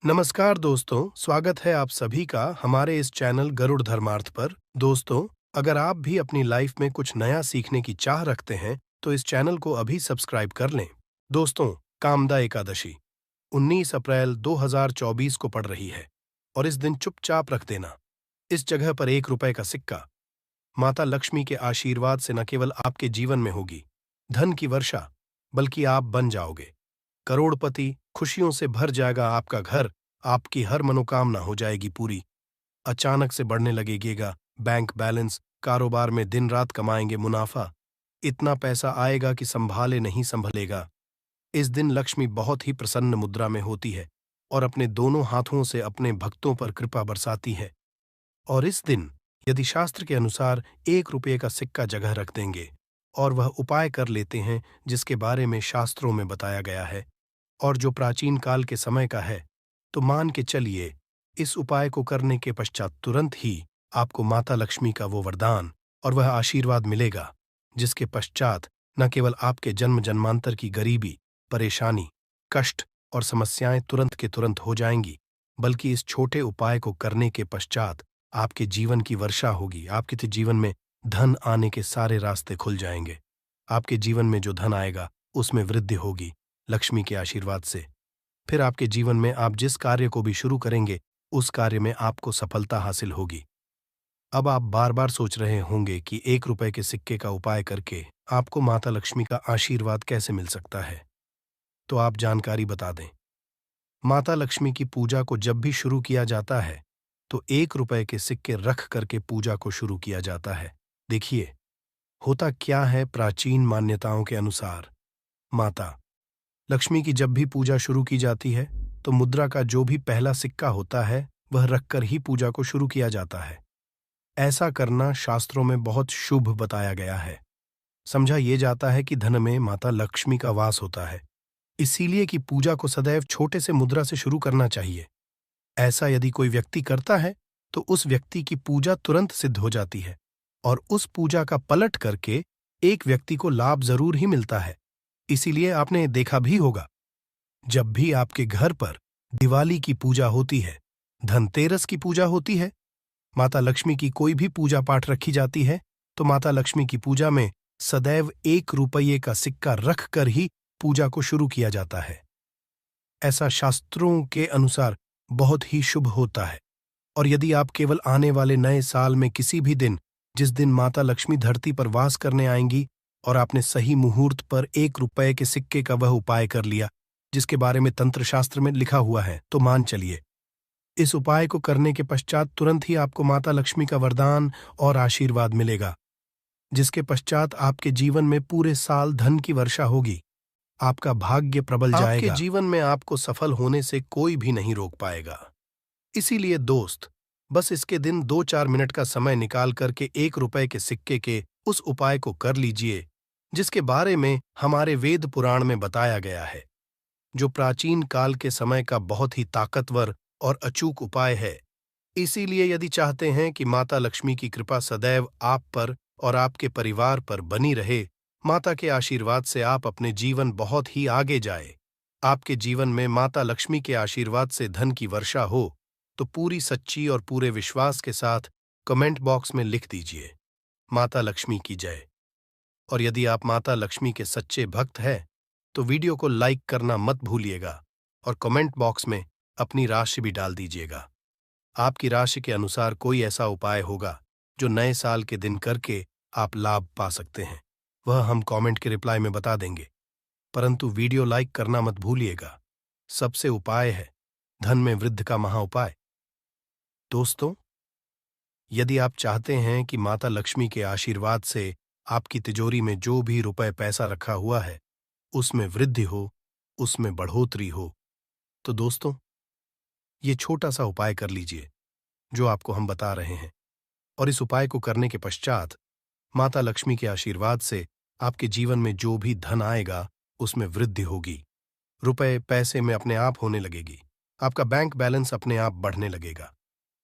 नमस्कार दोस्तों, स्वागत है आप सभी का हमारे इस चैनल गरुड़ धर्मार्थ पर। दोस्तों, अगर आप भी अपनी लाइफ में कुछ नया सीखने की चाह रखते हैं, तो इस चैनल को अभी सब्सक्राइब कर लें। दोस्तों, कामदा एकादशी 19 अप्रैल 2024 को पड़ रही है और इस दिन चुपचाप रख देना इस जगह पर ₹1 का सिक्का माता लक्ष्मी के आशीर्वाद से न केवल आपके जीवन में होगी धन की वर्षा, बल्कि आप बन जाओगे करोड़पति। खुशियों से भर जाएगा आपका घर, आपकी हर मनोकामना हो जाएगी पूरी। अचानक से बढ़ने लगेगा बैंक बैलेंस, कारोबार में दिन रात कमाएंगे मुनाफा। इतना पैसा आएगा कि संभाले नहीं संभलेगा। इस दिन लक्ष्मी बहुत ही प्रसन्न मुद्रा में होती है और अपने दोनों हाथों से अपने भक्तों पर कृपा बरसाती है। और इस दिन यदि शास्त्र के अनुसार ₹1 का सिक्का जगह रख देंगे और वह उपाय कर लेते हैं जिसके बारे में शास्त्रों में बताया गया है और जो प्राचीन काल के समय का है, तो मान के चलिए इस उपाय को करने के पश्चात तुरंत ही आपको माता लक्ष्मी का वो वरदान और वह आशीर्वाद मिलेगा जिसके पश्चात न केवल आपके जन्म जन्मांतर की गरीबी, परेशानी, कष्ट और समस्याएं तुरंत के तुरंत हो जाएंगी, बल्कि इस छोटे उपाय को करने के पश्चात आपके जीवन की वर्षा होगी। आपके जीवन में धन आने के सारे रास्ते खुल जाएंगे। आपके जीवन में जो धन आएगा उसमें वृद्धि होगी लक्ष्मी के आशीर्वाद से। फिर आपके जीवन में आप जिस कार्य को भी शुरू करेंगे उस कार्य में आपको सफलता हासिल होगी। अब आप बार बार सोच रहे होंगे कि ₹1 के सिक्के का उपाय करके आपको माता लक्ष्मी का आशीर्वाद कैसे मिल सकता है। तो आप जानकारी बता दें। माता लक्ष्मी की पूजा को जब भी शुरू किया जाता है तो ₹1 के सिक्के रख करके पूजा को शुरू किया जाता है। देखिए, होता क्या है प्राचीन मान्यताओं के अनुसार, माता लक्ष्मी की जब भी पूजा शुरू की जाती है तो मुद्रा का जो भी पहला सिक्का होता है वह रखकर ही पूजा को शुरू किया जाता है। ऐसा करना शास्त्रों में बहुत शुभ बताया गया है। समझा ये जाता है कि धन में माता लक्ष्मी का वास होता है, इसीलिए कि पूजा को सदैव छोटे से मुद्रा से शुरू करना चाहिए। ऐसा यदि कोई व्यक्ति करता है तो उस व्यक्ति की पूजा तुरंत सिद्ध हो जाती है और उस पूजा का पलट करके एक व्यक्ति को लाभ जरूर ही मिलता है। इसीलिए आपने देखा भी होगा, जब भी आपके घर पर दिवाली की पूजा होती है, धनतेरस की पूजा होती है, माता लक्ष्मी की कोई भी पूजा पाठ रखी जाती है, तो माता लक्ष्मी की पूजा में सदैव ₹1 का सिक्का रख कर ही पूजा को शुरू किया जाता है। ऐसा शास्त्रों के अनुसार बहुत ही शुभ होता है। और यदि आप केवल आने वाले नए साल में किसी भी दिन, जिस दिन माता लक्ष्मी धरती पर वास करने आएंगी, और आपने सही मुहूर्त पर ₹1 के सिक्के का वह उपाय कर लिया जिसके बारे में तंत्र शास्त्र में लिखा हुआ है, तो मान चलिए इस उपाय को करने के पश्चात तुरंत ही आपको माता लक्ष्मी का वरदान और आशीर्वाद मिलेगा, जिसके पश्चात आपके जीवन में पूरे साल धन की वर्षा होगी। आपका भाग्य प्रबल जाएगा। आपके जीवन में आपको सफल होने से कोई भी नहीं रोक पाएगा। इसीलिए दोस्त, बस इसके दिन 2-4 मिनट का समय निकाल करके ₹1 के सिक्के के उस उपाय को कर लीजिए जिसके बारे में हमारे वेद पुराण में बताया गया है, जो प्राचीन काल के समय का बहुत ही ताकतवर और अचूक उपाय है। इसीलिए यदि चाहते हैं कि माता लक्ष्मी की कृपा सदैव आप पर और आपके परिवार पर बनी रहे, माता के आशीर्वाद से आप अपने जीवन बहुत ही आगे जाए, आपके जीवन में माता लक्ष्मी के आशीर्वाद से धन की वर्षा हो, तो पूरी सच्ची और पूरे विश्वास के साथ कमेंट बॉक्स में लिख दीजिए, माता लक्ष्मी की जय। और यदि आप माता लक्ष्मी के सच्चे भक्त हैं तो वीडियो को लाइक करना मत भूलिएगा और कमेंट बॉक्स में अपनी राशि भी डाल दीजिएगा। आपकी राशि के अनुसार कोई ऐसा उपाय होगा जो नए साल के दिन करके आप लाभ पा सकते हैं, वह हम कमेंट के रिप्लाई में बता देंगे। परंतु वीडियो लाइक करना मत भूलिएगा। सबसे उपाय है धन में वृद्धि का महा उपाय। दोस्तों, यदि आप चाहते हैं कि माता लक्ष्मी के आशीर्वाद से आपकी तिजोरी में जो भी रुपए पैसा रखा हुआ है उसमें वृद्धि हो, उसमें बढ़ोतरी हो, तो दोस्तों ये छोटा सा उपाय कर लीजिए जो आपको हम बता रहे हैं। और इस उपाय को करने के पश्चात माता लक्ष्मी के आशीर्वाद से आपके जीवन में जो भी धन आएगा उसमें वृद्धि होगी, रुपए पैसे में अपने आप होने लगेगी, आपका बैंक बैलेंस अपने आप बढ़ने लगेगा।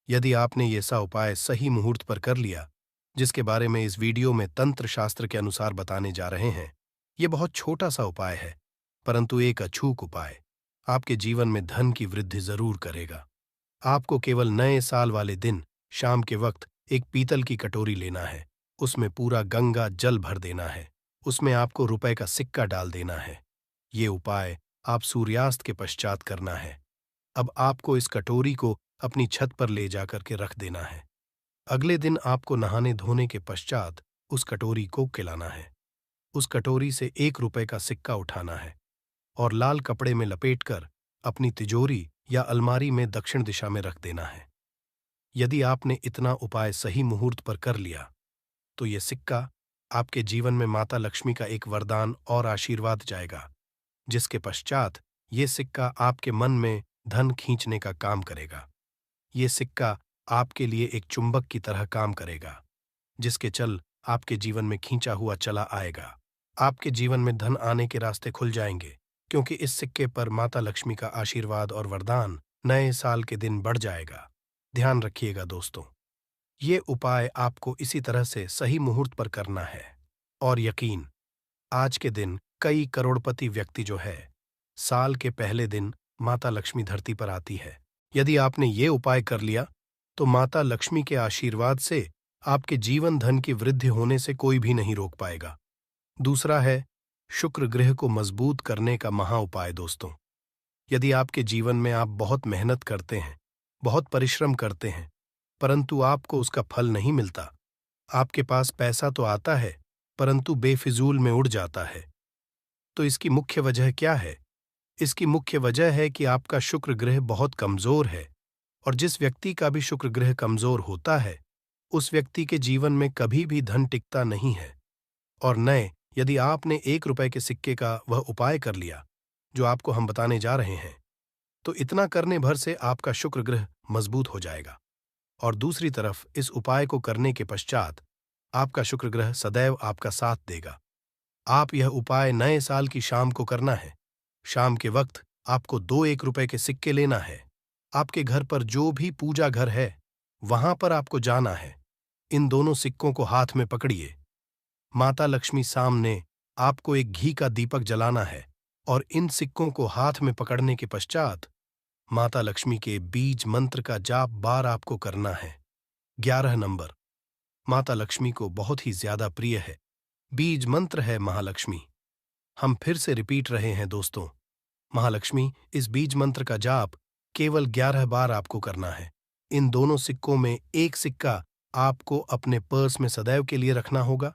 यदि आपने ये सा उपाय सही मुहूर्त पर कर लिया जिसके बारे में इस वीडियो में तंत्र शास्त्र के अनुसार बताने जा रहे हैं, ये बहुत छोटा सा उपाय है परंतु एक अछूक उपाय। आपके जीवन में धन की वृद्धि जरूर करेगा। आपको केवल नए साल वाले दिन शाम के वक्त एक पीतल की कटोरी लेना है, उसमें पूरा गंगा जल भर देना है, उसमें आपको रुपए का सिक्का डाल देना है। ये उपाय आप सूर्यास्त के पश्चात करना है। अब आपको इस कटोरी को अपनी छत पर ले जाकर के रख देना है। अगले दिन आपको नहाने धोने के पश्चात उस कटोरी को खिलाना है। उस कटोरी से 1 रुपए का सिक्का उठाना है और लाल कपड़े में लपेटकर अपनी तिजोरी या अलमारी में दक्षिण दिशा में रख देना है। यदि आपने इतना उपाय सही मुहूर्त पर कर लिया तो ये सिक्का आपके जीवन में माता लक्ष्मी का एक वरदान और आशीर्वाद जाएगा, जिसके पश्चात ये सिक्का आपके मन में धन खींचने का काम करेगा। ये सिक्का आपके लिए एक चुंबक की तरह काम करेगा, जिसके चल आपके जीवन में खींचा हुआ चला आएगा। आपके जीवन में धन आने के रास्ते खुल जाएंगे, क्योंकि इस सिक्के पर माता लक्ष्मी का आशीर्वाद और वरदान नए साल के दिन बढ़ जाएगा। ध्यान रखिएगा दोस्तों, ये उपाय आपको इसी तरह से सही मुहूर्त पर करना है। और यकीन, आज के दिन कई करोड़पति व्यक्ति जो है, साल के पहले दिन माता लक्ष्मी धरती पर आती है। यदि आपने ये उपाय कर लिया तो माता लक्ष्मी के आशीर्वाद से आपके जीवन धन की वृद्धि होने से कोई भी नहीं रोक पाएगा। दूसरा है शुक्र ग्रह को मजबूत करने का महा उपाय। दोस्तों, यदि आपके जीवन में आप बहुत मेहनत करते हैं, बहुत परिश्रम करते हैं, परंतु आपको उसका फल नहीं मिलता, आपके पास पैसा तो आता है परंतु बेफिजूल में उड़ जाता है, तो इसकी मुख्य वजह क्या है? इसकी मुख्य वजह है कि आपका शुक्र ग्रह बहुत कमजोर है, और जिस व्यक्ति का भी शुक्र ग्रह कमजोर होता है, उस व्यक्ति के जीवन में कभी भी धन टिकता नहीं है। और नए, यदि आपने 1 रुपए के सिक्के का वह उपाय कर लिया जो आपको हम बताने जा रहे हैं, तो इतना करने भर से आपका शुक्र ग्रह मजबूत हो जाएगा। और दूसरी तरफ इस उपाय को करने के पश्चात आपका शुक्र ग्रह सदैव आपका साथ देगा। आप यह उपाय नए साल की शाम को करना है। शाम के वक्त आपको 1 रुपए के सिक्के लेना है। आपके घर पर जो भी पूजा घर है, वहां पर आपको जाना है। इन दोनों सिक्कों को हाथ में पकड़िए। माता लक्ष्मी सामने आपको एक घी का दीपक जलाना है, और इन सिक्कों को हाथ में पकड़ने के पश्चात माता लक्ष्मी के बीज मंत्र का जाप बार आपको करना है। 11 नंबर माता लक्ष्मी को बहुत ही ज्यादा प्रिय है। बीज मंत्र है महालक्ष्मी। हम फिर से रिपीट रहे हैं दोस्तों, महालक्ष्मी, इस बीज मंत्र का जाप केवल 11 बार आपको करना है। इन दोनों सिक्कों में एक सिक्का आपको अपने पर्स में सदैव के लिए रखना होगा,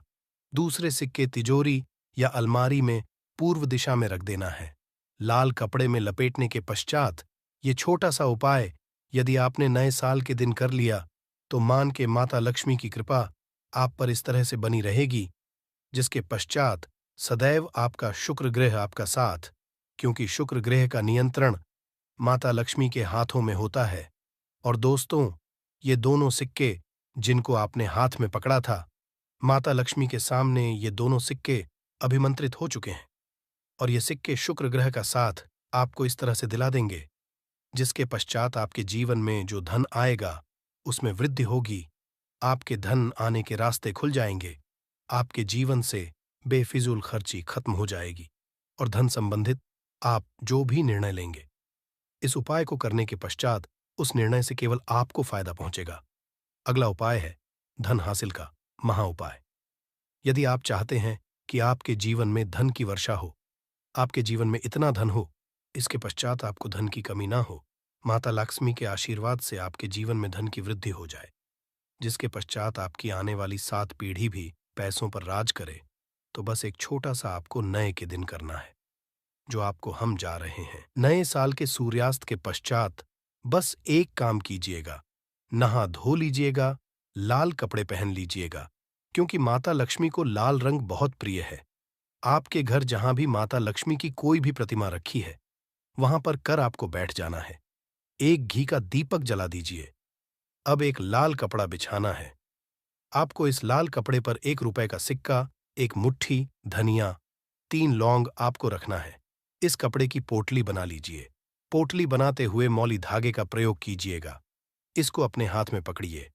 दूसरे सिक्के तिजोरी या अलमारी में पूर्व दिशा में रख देना है। लाल कपड़े में लपेटने के पश्चात ये छोटा सा उपाय यदि आपने नए साल के दिन कर लिया तो मान के माता लक्ष्मी की कृपा आप पर इस तरह से बनी रहेगी, जिसके पश्चात सदैव आपका शुक्र ग्रह आपका साथ, क्योंकि शुक्र ग्रह का नियंत्रण माता लक्ष्मी के हाथों में होता है। और दोस्तों, ये दोनों सिक्के जिनको आपने हाथ में पकड़ा था, माता लक्ष्मी के सामने ये दोनों सिक्के अभिमंत्रित हो चुके हैं, और ये सिक्के शुक्र ग्रह का साथ आपको इस तरह से दिला देंगे, जिसके पश्चात आपके जीवन में जो धन आएगा उसमें वृद्धि होगी। आपके धन आने के रास्ते खुल जाएंगे, आपके जीवन से बेफिजूल खर्ची खत्म हो जाएगी, और धन संबंधित आप जो भी निर्णय लेंगे, इस उपाय को करने के पश्चात उस निर्णय से केवल आपको फायदा पहुंचेगा। अगला उपाय है धन हासिल का महा उपाय। यदि आप चाहते हैं कि आपके जीवन में धन की वर्षा हो, आपके जीवन में इतना धन हो, इसके पश्चात आपको धन की कमी ना हो, माता लक्ष्मी के आशीर्वाद से आपके जीवन में धन की वृद्धि हो जाए, जिसके पश्चात आपकी आने वाली 7 पीढ़ी भी पैसों पर राज करे, तो बस एक छोटा सा आपको नए के दिन करना है, जो आपको हम जा रहे हैं। नए साल के सूर्यास्त के पश्चात बस एक काम कीजिएगा, नहा धो लीजिएगा, लाल कपड़े पहन लीजिएगा, क्योंकि माता लक्ष्मी को लाल रंग बहुत प्रिय है। आपके घर जहां भी माता लक्ष्मी की कोई भी प्रतिमा रखी है, वहां पर कर आपको बैठ जाना है। एक घी का दीपक जला दीजिए। अब एक लाल कपड़ा बिछाना है। आपको इस लाल कपड़े पर 1 रुपए का सिक्का, एक मुट्ठी धनिया, 3 लौंग आपको रखना है। इस कपड़े की पोटली बना लीजिए। पोटली बनाते हुए मौली धागे का प्रयोग कीजिएगा। इसको अपने हाथ में पकड़िए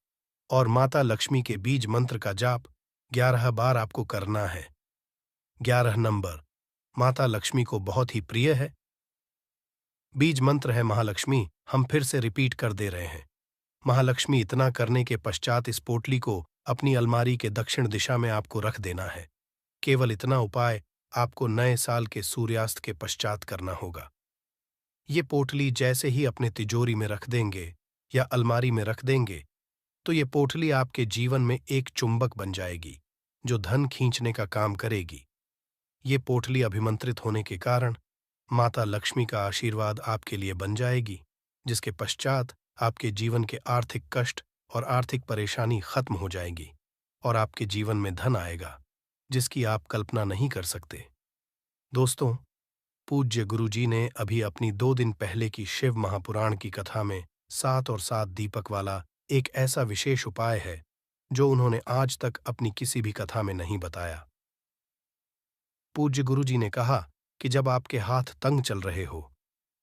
और माता लक्ष्मी के बीज मंत्र का जाप 11 बार आपको करना है। 11 नंबर माता लक्ष्मी को बहुत ही प्रिय है। बीज मंत्र है महालक्ष्मी, हम फिर से रिपीट कर दे रहे हैं। महालक्ष्मी, इतना करने के पश्चात इस पोटली को अपनी अलमारी के दक्षिण दिशा में आपको रख देना है। केवल इतना उपाय आपको नए साल के सूर्यास्त के पश्चात करना होगा। ये पोटली जैसे ही अपने तिजोरी में रख देंगे या अलमारी में रख देंगे, तो ये पोटली आपके जीवन में एक चुंबक बन जाएगी जो धन खींचने का काम करेगी। ये पोटली अभिमंत्रित होने के कारण माता लक्ष्मी का आशीर्वाद आपके लिए बन जाएगी, जिसके पश्चात आपके जीवन के आर्थिक कष्ट और आर्थिक परेशानी खत्म हो जाएगी और आपके जीवन में धन आएगा, जिसकी आप कल्पना नहीं कर सकते। दोस्तों, पूज्य गुरुजी ने अभी अपनी 2 दिन पहले की शिव महापुराण की कथा में 7 और 7 दीपक वाला एक ऐसा विशेष उपाय है जो उन्होंने आज तक अपनी किसी भी कथा में नहीं बताया। पूज्य गुरुजी ने कहा कि जब आपके हाथ तंग चल रहे हो,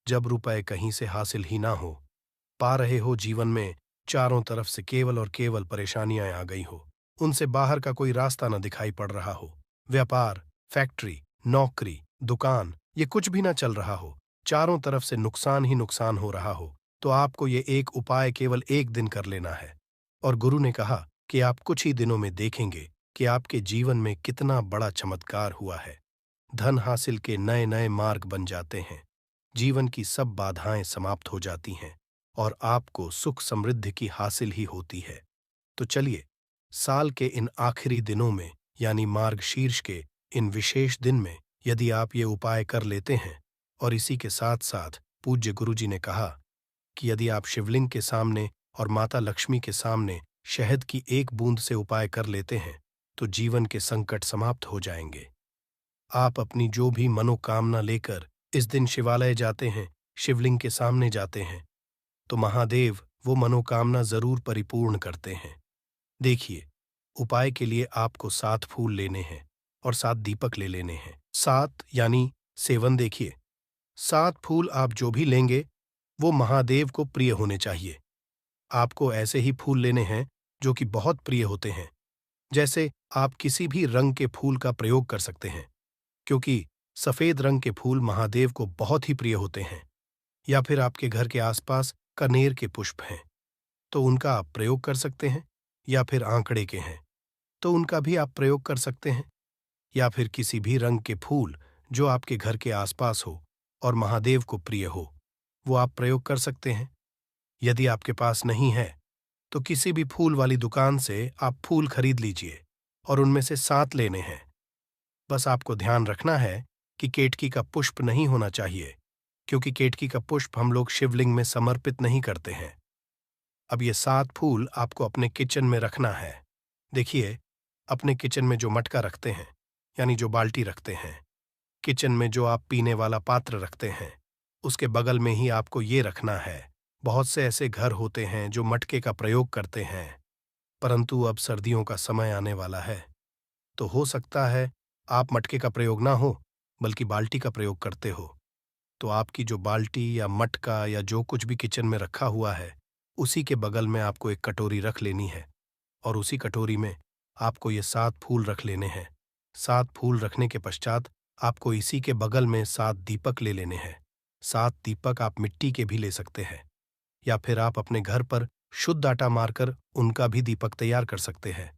जब रुपए कहीं से हासिल ही ना हो, पा रहे हो जीवन में चारों तरफ से केवल और केवल परेशानियां आ गई हो, उनसे बाहर का कोई रास्ता न दिखाई पड़ रहा हो, व्यापार, फैक्ट्री, नौकरी, दुकान, ये कुछ भी ना चल रहा हो, चारों तरफ से नुकसान ही नुकसान हो रहा हो, तो आपको ये एक उपाय केवल 1 दिन कर लेना है। और गुरु ने कहा कि आप कुछ ही दिनों में देखेंगे कि आपके जीवन में कितना बड़ा चमत्कार हुआ है। धन हासिल के नए नए मार्ग बन जाते हैं, जीवन की सब बाधाएं समाप्त हो जाती हैं और आपको सुख समृद्धि की हासिल ही होती है। तो चलिए, साल के इन आखिरी दिनों में यानी मार्गशीर्ष के इन विशेष दिन में यदि आप ये उपाय कर लेते हैं, और इसी के साथ साथ पूज्य गुरुजी ने कहा कि यदि आप शिवलिंग के सामने और माता लक्ष्मी के सामने शहद की 1 बूंद से उपाय कर लेते हैं, तो जीवन के संकट समाप्त हो जाएंगे। आप अपनी जो भी मनोकामना लेकर इस दिन शिवालय जाते हैं, शिवलिंग के सामने जाते हैं, तो महादेव वो मनोकामना जरूर परिपूर्ण करते हैं। देखिए, उपाय के लिए आपको 7 फूल लेने हैं और 7 दीपक ले लेने हैं। 7 यानी सेवन। देखिए, 7 फूल आप जो भी लेंगे वो महादेव को प्रिय होने चाहिए। आपको ऐसे ही फूल लेने हैं जो कि बहुत प्रिय होते हैं। जैसे आप किसी भी रंग के फूल का प्रयोग कर सकते हैं, क्योंकि सफेद रंग के फूल महादेव को बहुत ही प्रिय होते हैं। या फिर आपके घर के आसपास कनेर के पुष्प हैं, तो उनका आप प्रयोग कर सकते हैं। या फिर आंकड़े के हैं, तो उनका भी आप प्रयोग कर सकते हैं। या फिर किसी भी रंग के फूल जो आपके घर के आसपास हो और महादेव को प्रिय हो, वो आप प्रयोग कर सकते हैं। यदि आपके पास नहीं है, तो किसी भी फूल वाली दुकान से आप फूल खरीद लीजिए और उनमें से 7 लेने हैं। बस आपको ध्यान रखना है कि केतकी का पुष्प नहीं होना चाहिए, क्योंकि केतकी का पुष्प हम लोग शिवलिंग में समर्पित नहीं करते हैं। अब ये 7 फूल आपको अपने किचन में रखना है। देखिए, अपने किचन में जो मटका रखते हैं, यानी जो बाल्टी रखते हैं, किचन में जो आप पीने वाला पात्र रखते हैं, उसके बगल में ही आपको ये रखना है। बहुत से ऐसे घर होते हैं जो मटके का प्रयोग करते हैं, परंतु अब सर्दियों का समय आने वाला है, तो हो सकता है आप मटके का प्रयोग ना हो, बल्कि बाल्टी का प्रयोग करते हो। तो आपकी जो बाल्टी या मटका या जो कुछ भी किचन में रखा हुआ है, उसी के बगल में आपको एक कटोरी रख लेनी है और उसी कटोरी में आपको ये 7 फूल रख लेने हैं। 7 फूल रखने के पश्चात आपको इसी के बगल में 7 दीपक ले लेने हैं। 7 दीपक आप मिट्टी के भी ले सकते हैं, या फिर आप अपने घर पर शुद्ध आटा मारकर उनका भी दीपक तैयार कर सकते हैं।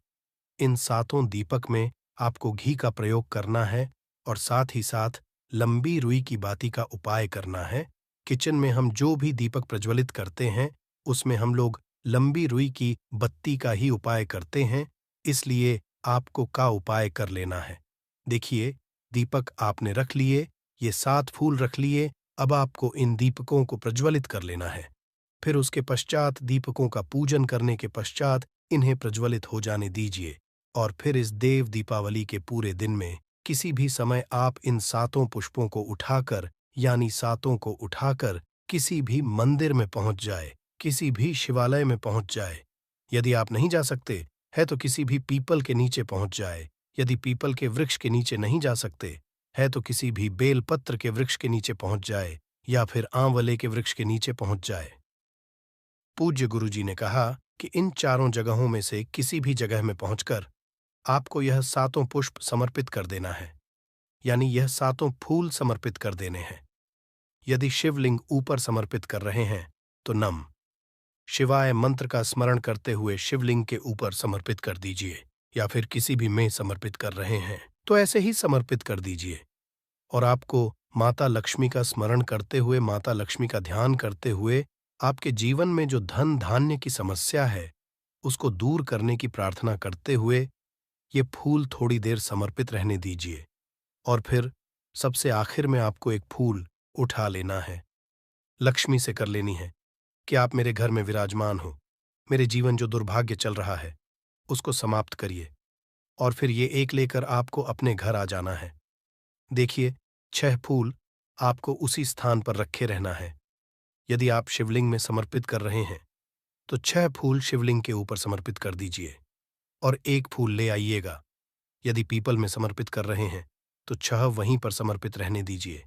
इन 7 दीपक में आपको घी का प्रयोग करना है और साथ ही साथ लंबी रुई की बाती का उपाय करना है। किचन में हम जो भी दीपक प्रज्वलित करते हैं, उसमें हम लोग लंबी रुई की बत्ती का ही उपाय करते हैं, इसलिए आपको का उपाय कर लेना है। देखिए, दीपक आपने रख लिए, ये 7 फूल रख लिए, अब आपको इन दीपकों को प्रज्वलित कर लेना है। फिर उसके पश्चात दीपकों का पूजन करने के पश्चात इन्हें प्रज्वलित हो जाने दीजिए, और फिर इस देव दीपावली के पूरे दिन में किसी भी समय आप इन 7 पुष्पों को उठाकर, यानी 7 को उठाकर किसी भी मंदिर में पहुंच जाए, किसी भी शिवालय में पहुंच जाए। यदि आप नहीं जा सकते है तो किसी भी पीपल के नीचे पहुंच जाए। यदि पीपल के वृक्ष के नीचे नहीं जा सकते है तो किसी भी बेलपत्र के वृक्ष के नीचे पहुंच जाए, या फिर आंवले के वृक्ष के नीचे पहुंच जाए। पूज्य गुरुजी ने कहा कि इन चारों जगहों में से किसी भी जगह में पहुंचकर आपको यह 7 पुष्प समर्पित कर देना है, यानी यह 7 फूल समर्पित कर देने हैं। यदि शिवलिंग ऊपर समर्पित कर रहे हैं तो नम शिवाय मंत्र का स्मरण करते हुए शिवलिंग के ऊपर समर्पित कर दीजिए, या फिर किसी भी में समर्पित कर रहे हैं तो ऐसे ही समर्पित कर दीजिए। और आपको माता लक्ष्मी का स्मरण करते हुए, माता लक्ष्मी का ध्यान करते हुए आपके जीवन में जो धन धान्य की समस्या है उसको दूर करने की प्रार्थना करते हुए ये फूल थोड़ी देर समर्पित रहने दीजिए। और फिर सबसे आखिर में आपको एक फूल उठा लेना है, लक्ष्मी से कर लेनी है कि आप मेरे घर में विराजमान हो, मेरे जीवन जो दुर्भाग्य चल रहा है उसको समाप्त करिए। और फिर ये एक लेकर आपको अपने घर आ जाना है। देखिए, 6 फूल आपको उसी स्थान पर रखे रहना है। यदि आप शिवलिंग में समर्पित कर रहे हैं तो 6 फूल शिवलिंग के ऊपर समर्पित कर दीजिए और एक फूल ले आइएगा। यदि पीपल में समर्पित कर रहे हैं तो 6 वहीं पर समर्पित रहने दीजिए,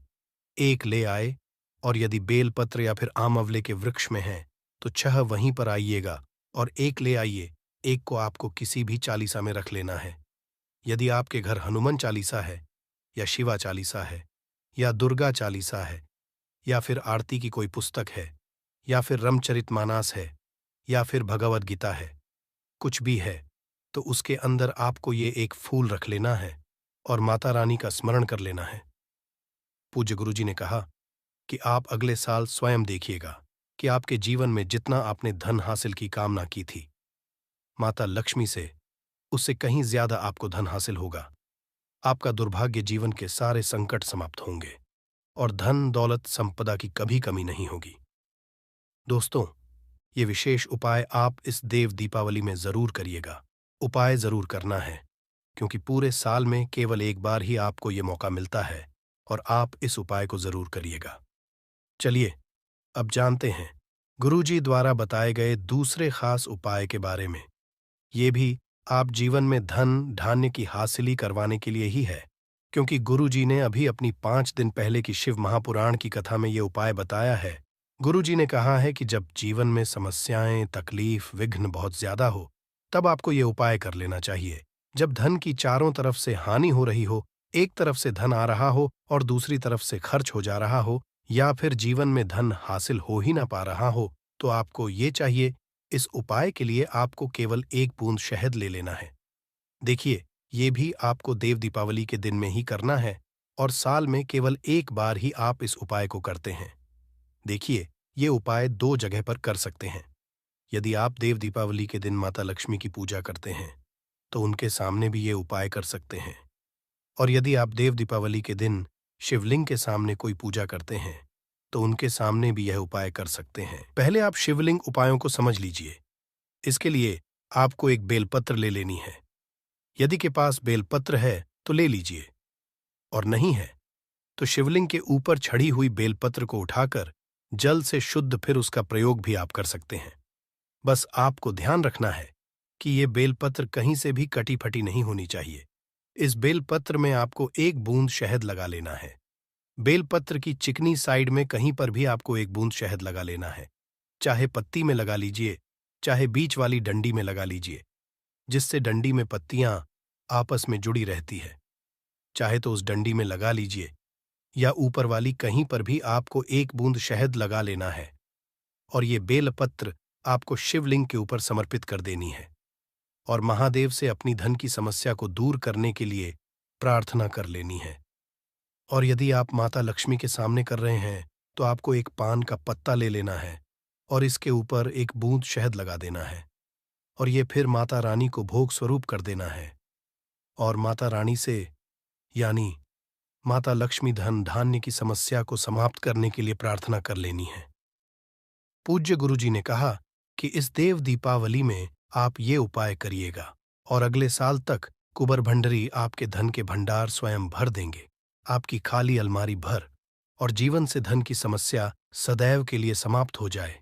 एक ले आए। और यदि बेलपत्र या फिर आंवले के वृक्ष में है तो 6 वहीं पर आइएगा और एक ले आइए। एक को आपको किसी भी चालीसा में रख लेना है। यदि आपके घर हनुमान चालीसा है या शिवा चालीसा है या दुर्गा चालीसा है या फिर आरती की कोई पुस्तक है या फिर रामचरितमानस है या फिर भगवद गीता है, कुछ भी है, तो उसके अंदर आपको ये एक फूल रख लेना है और माता रानी का स्मरण कर लेना है। पूज्य गुरुजी ने कहा कि आप अगले साल स्वयं देखिएगा कि आपके जीवन में जितना आपने धन हासिल की कामना की थी, माता लक्ष्मी से उससे कहीं ज्यादा आपको धन हासिल होगा। आपका दुर्भाग्य जीवन के सारे संकट समाप्त होंगे और धन दौलत संपदा की कभी कमी नहीं होगी। दोस्तों, ये विशेष उपाय आप इस देव दीपावली में जरूर करिएगा। उपाय जरूर करना है, क्योंकि पूरे साल में केवल एक बार ही आपको ये मौका मिलता है और आप इस उपाय को जरूर करिएगा। चलिए अब जानते हैं गुरुजी द्वारा बताए गए दूसरे खास उपाय के बारे में। ये भी आप जीवन में धन धान्य की हासिली करवाने के लिए ही है, क्योंकि गुरुजी ने अभी अपनी 5 दिन पहले की शिव महापुराण की कथा में ये उपाय बताया है। गुरुजी ने कहा है कि जब जीवन में समस्याएं, तकलीफ, विघ्न बहुत ज्यादा हो तब आपको ये उपाय कर लेना चाहिए। जब धन की चारों तरफ से हानि हो रही हो, एक तरफ से धन आ रहा हो और दूसरी तरफ से खर्च हो जा रहा हो, या फिर जीवन में धन हासिल हो ही ना पा रहा हो, तो आपको ये चाहिए, इस उपाय के लिए आपको केवल एक बूंद शहद ले लेना है। देखिए, ये भी आपको देव दीपावली के दिन में ही करना है और साल में केवल एक बार ही आप इस उपाय को करते हैं। देखिए, ये उपाय 2 जगह पर कर सकते हैं। यदि आप देव दीपावली के दिन माता लक्ष्मी की पूजा करते हैं तो उनके सामने भी ये उपाय कर सकते हैं। और यदि आप देव दीपावली के दिन शिवलिंग के सामने कोई पूजा करते हैं तो उनके सामने भी यह उपाय कर सकते हैं। पहले आप शिवलिंग उपायों को समझ लीजिए। इसके लिए आपको एक बेलपत्र ले लेनी है। यदि के पास बेलपत्र है तो ले लीजिए, और नहीं है तो शिवलिंग के ऊपर छड़ी हुई बेलपत्र को उठाकर जल से शुद्ध फिर उसका प्रयोग भी आप कर सकते हैं। बस आपको ध्यान रखना है कि ये बेलपत्र कहीं से भी कटी फटी नहीं होनी चाहिए। इस बेलपत्र में आपको एक बूंद शहद लगा लेना है। बेलपत्र की चिकनी साइड में कहीं पर भी आपको एक बूंद शहद लगा लेना है। चाहे पत्ती में लगा लीजिए, चाहे बीच वाली डंडी में लगा लीजिए, जिससे डंडी में पत्तियां आपस में जुड़ी रहती है। चाहे तो उस डंडी में लगा लीजिए, या ऊपर वाली कहीं पर भी आपको एक बूंद शहद लगा लेना है और ये बेलपत्र आपको शिवलिंग के ऊपर समर्पित कर देनी है और महादेव से अपनी धन की समस्या को दूर करने के लिए प्रार्थना कर लेनी है। और यदि आप माता लक्ष्मी के सामने कर रहे हैं तो आपको एक पान का पत्ता ले लेना है और इसके ऊपर एक बूंद शहद लगा देना है और ये फिर माता रानी को भोग स्वरूप कर देना है और माता रानी से, यानी माता लक्ष्मी धन धान्य की समस्या को समाप्त करने के लिए प्रार्थना कर लेनी है। पूज्य गुरुजी ने कहा कि इस देव दीपावली में आप ये उपाय करिएगा और अगले साल तक कुबर भंडरी आपके धन के भंडार स्वयं भर देंगे, आपकी खाली अलमारी भर, और जीवन से धन की समस्या सदैव के लिए समाप्त हो जाए।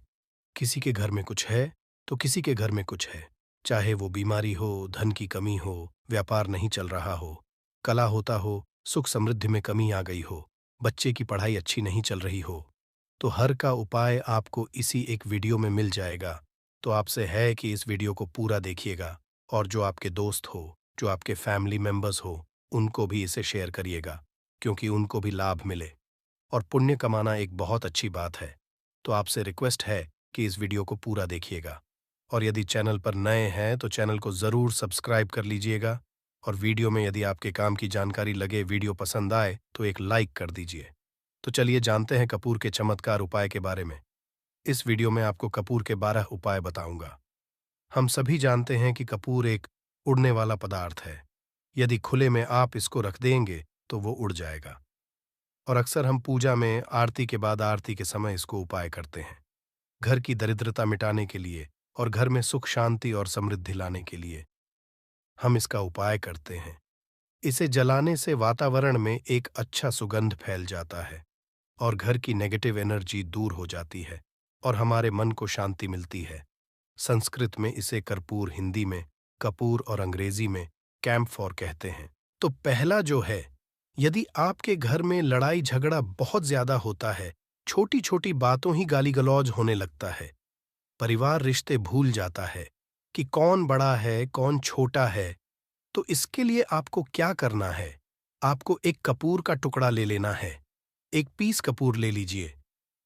किसी के घर में कुछ है तो किसी के घर में कुछ है, चाहे वो बीमारी हो, धन की कमी हो, व्यापार नहीं चल रहा हो, कला होता हो, सुख समृद्धि में कमी आ गई हो, बच्चे की पढ़ाई अच्छी नहीं चल रही हो, तो हर का उपाय आपको इसी एक वीडियो में मिल जाएगा। तो आपसे है कि इस वीडियो को पूरा देखिएगा और जो आपके दोस्त हो, जो आपके फैमिली मेंबर्स हो, उनको भी इसे शेयर करिएगा, क्योंकि उनको भी लाभ मिले। और पुण्य कमाना एक बहुत अच्छी बात है। तो आपसे रिक्वेस्ट है कि इस वीडियो को पूरा देखिएगा। और यदि चैनल पर नए हैं तो चैनल को ज़रूर सब्सक्राइब कर लीजिएगा। और वीडियो में यदि आपके काम की जानकारी लगे, वीडियो पसंद आए तो एक लाइक कर दीजिए। तो चलिए जानते हैं कपूर के चमत्कार उपाय के बारे में। इस वीडियो में आपको कपूर के 12 उपाय बताऊंगा। हम सभी जानते हैं कि कपूर एक उड़ने वाला पदार्थ है। यदि खुले में आप इसको रख देंगे तो वो उड़ जाएगा। और अक्सर हम पूजा में आरती के बाद आरती के समय इसको उपाय करते हैं, घर की दरिद्रता मिटाने के लिए और घर में सुख शांति और समृद्धि लाने के लिए हम इसका उपाय करते हैं। इसे जलाने से वातावरण में एक अच्छा सुगंध फैल जाता है और घर की नेगेटिव एनर्जी दूर हो जाती है और हमारे मन को शांति मिलती है। संस्कृत में इसे कर्पूर, हिंदी में कपूर और अंग्रेजी में कैम्फोर कहते हैं। तो पहला जो है, यदि आपके घर में लड़ाई झगड़ा बहुत ज्यादा होता है, छोटी छोटी बातों ही गाली गलौज होने लगता है, परिवार रिश्ते भूल जाता है कि कौन बड़ा है कौन छोटा है, तो इसके लिए आपको क्या करना है? आपको एक कपूर का टुकड़ा ले लेना है। एक पीस कपूर ले लीजिए।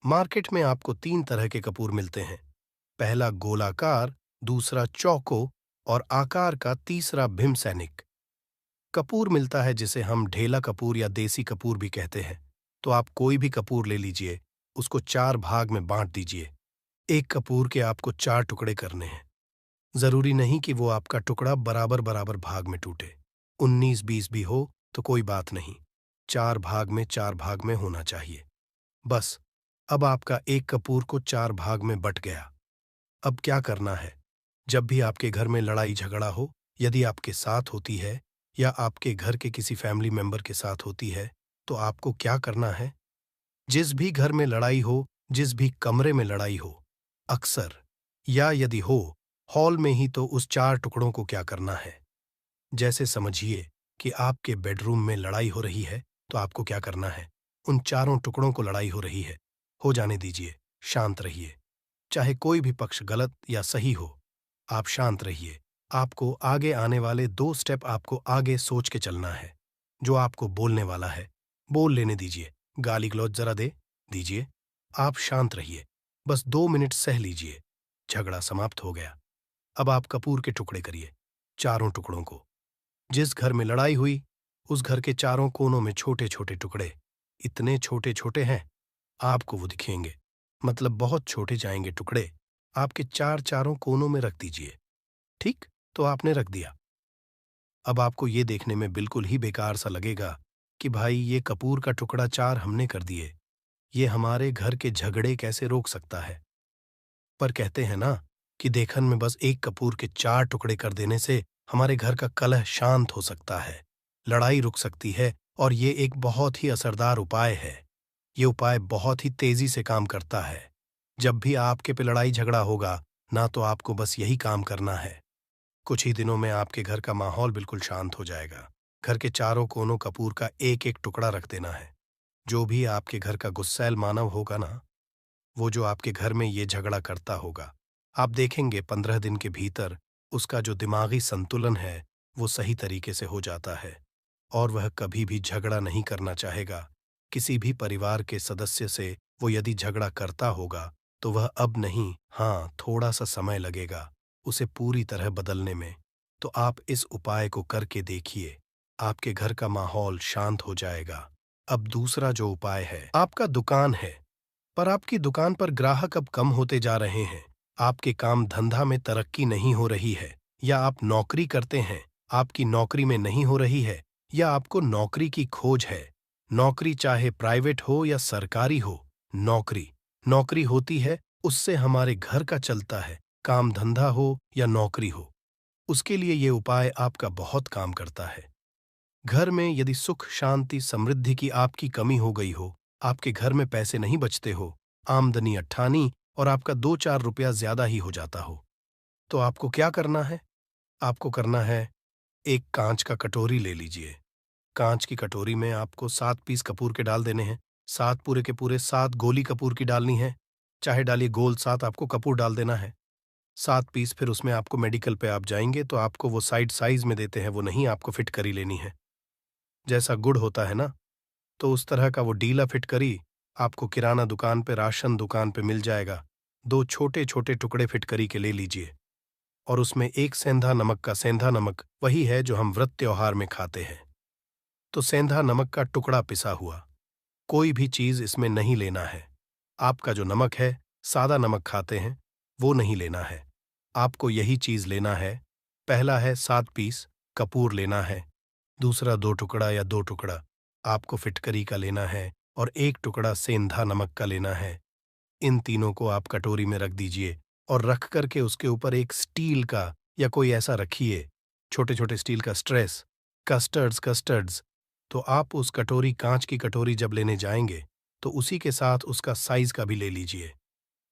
मार्केट में आपको 3 तरह के कपूर मिलते हैं। पहला गोलाकार, दूसरा चौको और आकार का तीसरा भीमसैनिक कपूर मिलता है, जिसे हम ढेला कपूर या देसी कपूर भी कहते हैं। तो आप कोई भी कपूर ले लीजिए, उसको 4 भाग में बांट दीजिए। एक कपूर के आपको 4 टुकड़े करने हैं। जरूरी नहीं कि वो आपका टुकड़ा बराबर बराबर भाग में टूटे, 19-20 भी हो तो कोई बात नहीं, 4 भाग में 4 भाग में होना चाहिए। बस, अब आपका एक कपूर को 4 भाग में बट गया। अब क्या करना है? जब भी आपके घर में लड़ाई झगड़ा हो, यदि आपके साथ होती है या आपके घर के किसी फैमिली मेंबर के साथ होती है, तो आपको क्या करना है? जिस भी घर में लड़ाई हो, जिस भी कमरे में लड़ाई हो, अक्सर या यदि हो हॉल में ही, तो उस 4 टुकड़ों को क्या करना है? जैसे समझिए कि आपके बेडरूम में लड़ाई हो रही है, तो आपको क्या करना है? उन चारों टुकड़ों को लड़ाई हो रही है, हो जाने दीजिए, शांत रहिए। चाहे कोई भी पक्ष गलत या सही हो, आप शांत रहिए। आपको आगे आने वाले 2 स्टेप आपको आगे सोच के चलना है। जो आपको बोलने वाला है, बोल लेने दीजिए। गाली गलौज जरा दे दीजिए। आप शांत रहिए, बस 2 मिनट सह लीजिए। झगड़ा समाप्त हो गया। अब आप कपूर के टुकड़े करिए, चारों टुकड़ों को। जिस घर में लड़ाई हुई, उस घर के चारों कोनों में छोटे छोटे टुकड़े, इतने छोटे छोटे हैं आपको वो दिखेंगे, मतलब बहुत छोटे जाएंगे टुकड़े, आपके चारों कोनों में रख दीजिए। ठीक, तो आपने रख दिया। अब आपको ये देखने में बिल्कुल ही बेकार सा लगेगा कि भाई ये कपूर का टुकड़ा 4 हमने कर दिए, ये हमारे घर के झगड़े कैसे रोक सकता है? पर कहते हैं ना कि देखन में बस एक कपूर के 4 टुकड़े कर देने से हमारे घर का कलह शांत हो सकता है, लड़ाई रुक सकती है, और ये एक बहुत ही असरदार उपाय है। ये उपाय बहुत ही तेजी से काम करता है। जब भी आपके पे लड़ाई झगड़ा होगा ना, तो आपको बस यही काम करना है। कुछ ही दिनों में आपके घर का माहौल बिल्कुल शांत हो जाएगा। घर के चारों कोनों कपूर का एक एक टुकड़ा रख देना है। जो भी आपके घर का गुस्सैल मानव होगा ना, वो जो आपके घर में ये झगड़ा करता होगा, आप देखेंगे 15 दिन के भीतर उसका जो दिमागी संतुलन है वो सही तरीके से हो जाता है और वह कभी भी झगड़ा नहीं करना चाहेगा। किसी भी परिवार के सदस्य से वो यदि झगड़ा करता होगा तो वह अब नहीं, हाँ, थोड़ा सा समय लगेगा उसे पूरी तरह बदलने में। तो आप इस उपाय को करके देखिए, आपके घर का माहौल शांत हो जाएगा। अब दूसरा जो उपाय है, आपका दुकान है पर आपकी दुकान पर ग्राहक अब कम होते जा रहे हैं, आपके काम धंधा में तरक्की नहीं हो रही है, या आप नौकरी करते हैं, आपकी नौकरी में नहीं हो रही है, या आपको नौकरी की खोज है। नौकरी चाहे प्राइवेट हो या सरकारी हो, नौकरी नौकरी होती है, उससे हमारे घर का चलता है, काम धंधा हो या नौकरी हो, उसके लिए ये उपाय आपका बहुत काम करता है। घर में यदि सुख शांति समृद्धि की आपकी कमी हो गई हो, आपके घर में पैसे नहीं बचते हो, आमदनी अट्ठानी और आपका 2-4 रुपया ज्यादा ही हो जाता हो, तो आपको क्या करना है? आपको करना है, एक कांच का कटोरी ले लीजिए। कांच की कटोरी में आपको 7 पीस कपूर के डाल देने हैं। 7 पूरे के पूरे 7 गोली कपूर की डालनी है, चाहे डालिए गोल, 7 आपको कपूर डाल देना है। 7 पीस फिर उसमें आपको मेडिकल पे आप जाएंगे तो आपको वो साइड साइज में देते हैं, वो नहीं, आपको फिट करी लेनी है। जैसा गुड़ होता है ना, तो उस तरह का वो डीला फिटकरी आपको किराना दुकान पे, राशन दुकान पे मिल जाएगा। 2 छोटे-छोटे टुकड़े फिटकरी के ले लीजिए और उसमें 1 सेंधा नमक का, सेंधा नमक वही है जो हम व्रत त्योहार में खाते हैं। तो सेंधा नमक का टुकड़ा पिसा हुआ, कोई भी चीज़ इसमें नहीं लेना है। आपका जो नमक है, सादा नमक खाते हैं, वो नहीं लेना है। आपको यही चीज़ लेना है। पहला है 7 पीस कपूर लेना है, दूसरा 2 टुकड़ा या 2 टुकड़ा आपको फिटकरी का लेना है और 1 टुकड़ा सेंधा नमक का लेना है। इन तीनों को आप कटोरी में रख दीजिए और रख करके उसके ऊपर एक स्टील का या कोई ऐसा रखिए, छोटे-छोटे स्टील का स्ट्रेस, कस्टर्ड्स। तो आप उस कटोरी, कांच की कटोरी जब लेने जाएंगे, तो उसी के साथ उसका साइज का भी ले लीजिए।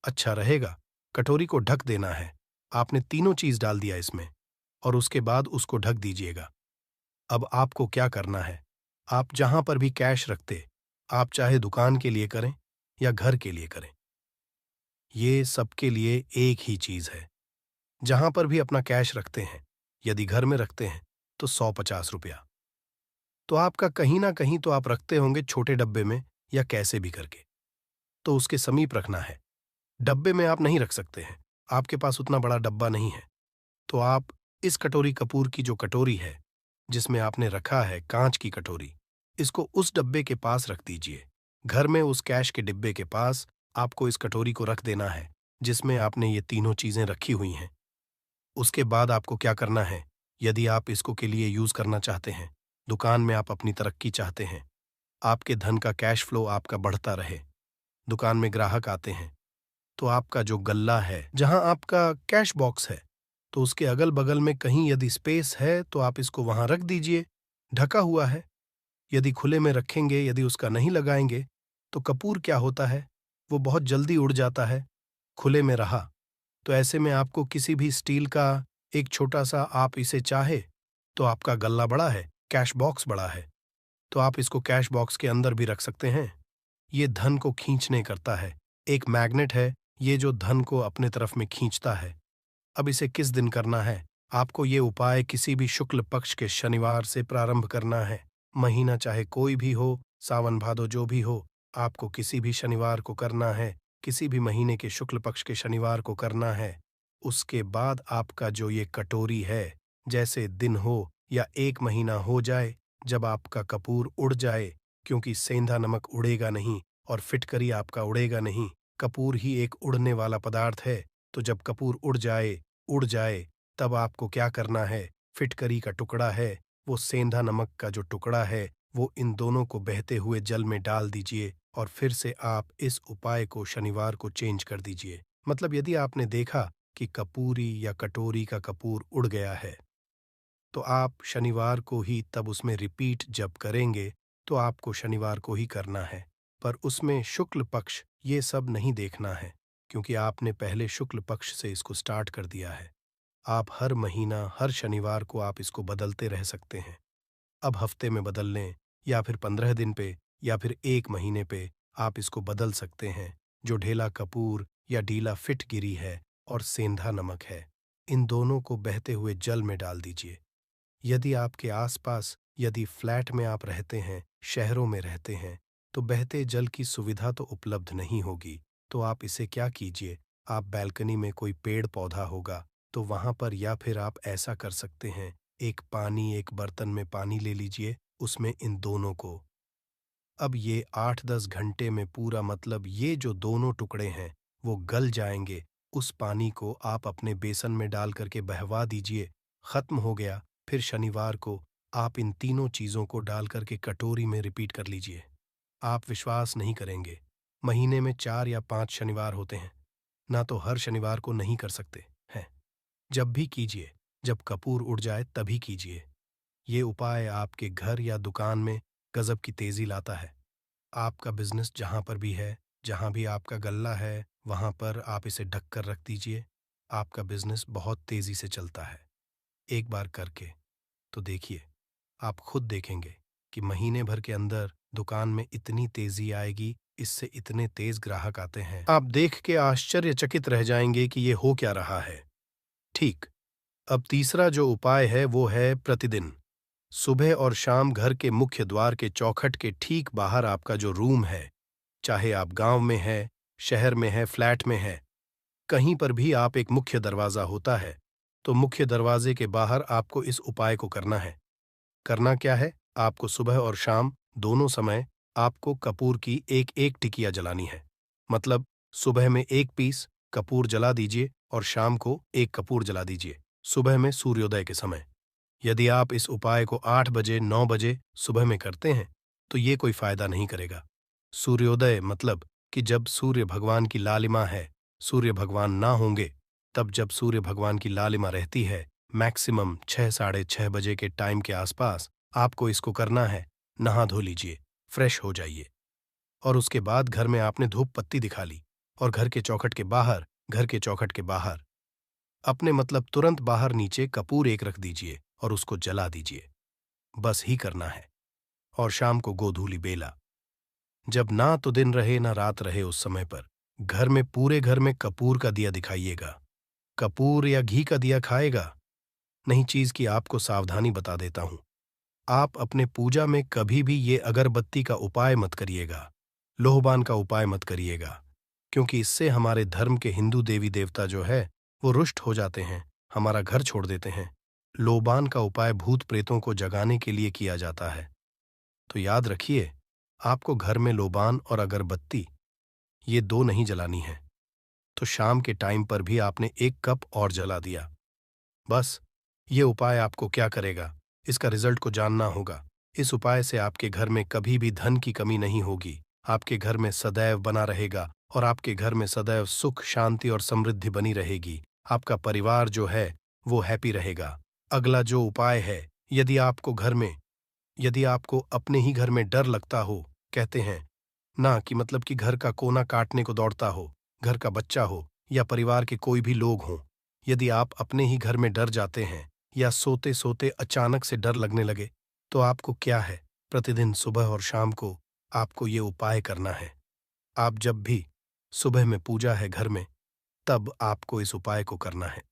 अच्छा रहेगा। कटोरी को ढक देना है। आपने तीनों चीज डाल दिया इसमें और उसके बाद उसको ढक दीजिएगा। अब आपको क्या करना है? आप जहां पर भी कैश रखते, आप चाहे दुकान के लिए करें या घर के लिए करें, ये सबके लिए एक ही चीज है। जहां पर भी अपना कैश रखते हैं, यदि घर में रखते हैं तो 150 रुपया। तो आपका कहीं ना कहीं तो आप रखते होंगे छोटे डब्बे में या कैसे भी करके, तो उसके समीप रखना है। डब्बे में आप नहीं रख सकते हैं, आपके पास उतना बड़ा डब्बा नहीं है। तो आप इस कटोरी कपूर की जो कटोरी है, जिसमें आपने रखा है कांच की कटोरी, इसको उस डब्बे के पास रख दीजिए। घर में उस कैश के डिब्बे के पास आपको इस कटोरी को रख देना है, जिसमें आपने ये तीनों चीजें रखी हुई हैं। उसके बाद आपको क्या करना है? यदि आप इसको के लिए यूज करना चाहते हैं, दुकान में आप अपनी तरक्की चाहते हैं, आपके धन का कैश फ्लो आपका बढ़ता रहे, दुकान में ग्राहक आते हैं, तो आपका जो गल्ला है, जहां आपका कैश बॉक्स है, तो उसके अगल बगल में कहीं यदि स्पेस है तो आप इसको वहां रख दीजिए। ढका हुआ है। यदि खुले में रखेंगे, यदि उसका नहीं लगाएंगे, तो कपूर क्या होता है, वो बहुत जल्दी उड़ जाता है। खुले में रहा तो ऐसे में आपको किसी भी स्टील का एक छोटा सा, आप इसे चाहे तो आपका गल्ला बड़ा है, कैश बॉक्स बड़ा है, तो आप इसको कैश बॉक्स के अंदर भी रख सकते हैं। ये धन को खींचने करता है, एक मैग्नेट है ये जो धन को अपने तरफ में खींचता है। अब इसे किस दिन करना है? आपको ये उपाय किसी भी शुक्ल पक्ष के शनिवार से प्रारंभ करना है। महीना चाहे कोई भी हो, सावन भादो जो भी हो, आपको किसी भी शनिवार को करना है, किसी भी महीने के शुक्ल पक्ष के शनिवार को करना है। उसके बाद आपका जो ये कटोरी है, जैसे दिन हो या 1 महीना हो जाए, जब आपका कपूर उड़ जाए, क्योंकि सेंधा नमक उड़ेगा नहीं और फिटकरी आपका उड़ेगा नहीं, कपूर ही एक उड़ने वाला पदार्थ है। तो जब कपूर उड़ जाए, तब आपको क्या करना है? फिटकरी का टुकड़ा है, वो सेंधा नमक का जो टुकड़ा है, वो इन दोनों को बहते हुए जल में डाल दीजिए और फिर से आप इस उपाय को शनिवार को चेंज कर दीजिए। मतलब यदि आपने देखा कि कपूरी या कटोरी का कपूर उड़ गया है, तो आप शनिवार को ही तब उसमें रिपीट जब करेंगे, तो आपको शनिवार को ही करना है। पर उसमें शुक्ल पक्ष ये सब नहीं देखना है, क्योंकि आपने पहले शुक्ल पक्ष से इसको स्टार्ट कर दिया है। आप हर महीना, हर शनिवार को आप इसको बदलते रह सकते हैं। अब हफ्ते में बदल लें या फिर 15 दिन पे या फिर 1 महीने पे आप इसको बदल सकते हैं। जो ढेला कपूर या ढीला फिटगिरी है और सेंधा नमक है, इन दोनों को बहते हुए जल में डाल दीजिए। यदि आपके आसपास, यदि फ्लैट में आप रहते हैं, शहरों में रहते हैं, तो बहते जल की सुविधा तो उपलब्ध नहीं होगी। तो आप इसे क्या कीजिए, आप बैल्कनी में कोई पेड़ पौधा होगा, तो वहां पर, या फिर आप ऐसा कर सकते हैं, एक बर्तन में पानी ले लीजिए, उसमें इन दोनों को, अब ये 8-10 घंटे में पूरा, मतलब ये जो दोनों टुकड़े हैं वो गल जाएंगे। उस पानी को आप अपने बेसन में डाल करके बहवा दीजिए। खत्म हो गया। फिर शनिवार को आप इन तीनों चीज़ों को डाल करके कटोरी में रिपीट कर लीजिए। आप विश्वास नहीं करेंगे, महीने में 4 या 5 शनिवार होते हैं, ना तो हर शनिवार को नहीं कर सकते हैं। जब भी कीजिए, जब कपूर उड़ जाए तभी कीजिए। ये उपाय आपके घर या दुकान में गजब की तेजी लाता है। आपका बिजनेस जहां पर भी है, जहां भी आपका गल्ला है, वहां पर आप इसे ढक कर रख दीजिए। आपका बिजनेस बहुत तेजी से चलता है। एक बार करके तो देखिए, आप खुद देखेंगे कि महीने भर के अंदर दुकान में इतनी तेजी आएगी, इससे इतने तेज ग्राहक आते हैं, आप देख के आश्चर्यचकित रह जाएंगे कि ये हो क्या रहा है। ठीक। अब तीसरा जो उपाय है वो है प्रतिदिन सुबह और शाम घर के मुख्य द्वार के चौखट के ठीक बाहर आपका जो रूम है, चाहे आप गांव में है, शहर में है, फ्लैट में है, कहीं पर भी आप एक मुख्य दरवाजा होता है, तो मुख्य दरवाजे के बाहर आपको इस उपाय को करना है। करना क्या है? आपको सुबह और शाम दोनों समय आपको कपूर की एक-एक टिकिया जलानी है। मतलब सुबह में 1 पीस कपूर जला दीजिए और शाम को 1 कपूर जला दीजिए, सुबह में सूर्योदय के समय। यदि आप इस उपाय को 8 बजे, 9 बजे सुबह में करते हैं, तो ये कोई फायदा नहीं करेगा। सूर्योदय मतलब कि जब सूर्य भगवान की लालिमा है, सूर्य भगवान ना होंगे, तब जब सूर्य भगवान की लालिमा रहती है, मैक्सिमम 6 साढ़े 6 बजे के टाइम के आसपास आपको इसको करना है। नहा धो लीजिए, फ्रेश हो जाइए और उसके बाद घर में आपने धूप पत्ती दिखा ली और घर के चौखट के बाहर अपने मतलब तुरंत बाहर नीचे कपूर एक रख दीजिए और उसको जला दीजिए। बस ही करना है। और शाम को गोधूलि बेला, जब ना तो दिन रहे ना रात रहे, उस समय पर घर में पूरे घर में कपूर का दिया दिखाइएगा। कपूर या घी का दिया खाएगा नहीं चीज की आपको सावधानी बता देता हूं। आप अपने पूजा में कभी भी ये अगरबत्ती का उपाय मत करिएगा, लोहबान का उपाय मत करिएगा, क्योंकि इससे हमारे धर्म के हिंदू देवी देवता जो है वो रुष्ट हो जाते हैं, हमारा घर छोड़ देते हैं। लोबान का उपाय भूत प्रेतों को जगाने के लिए किया जाता है। तो याद रखिए, आपको घर में लोबान और अगरबत्ती ये 2 नहीं जलानी है। तो शाम के टाइम पर भी आपने 1 कप और जला दिया। बस ये उपाय आपको क्या करेगा, इसका रिजल्ट को जानना होगा। इस उपाय से आपके घर में कभी भी धन की कमी नहीं होगी, आपके घर में सदैव बना रहेगा और आपके घर में सदैव सुख, शांति और समृद्धि बनी रहेगी। आपका परिवार जो है वो हैप्पी रहेगा। अगला जो उपाय है, यदि आपको अपने ही घर में डर लगता हो, कहते हैं ना कि मतलब कि घर का कोना काटने को दौड़ता हो, घर का बच्चा हो या परिवार के कोई भी लोग हों, यदि आप अपने ही घर में डर जाते हैं या सोते सोते अचानक से डर लगने लगे, तो आपको क्या है, प्रतिदिन सुबह और शाम को आपको ये उपाय करना है। आप जब भी सुबह में पूजा है घर में, तब आपको इस उपाय को करना है।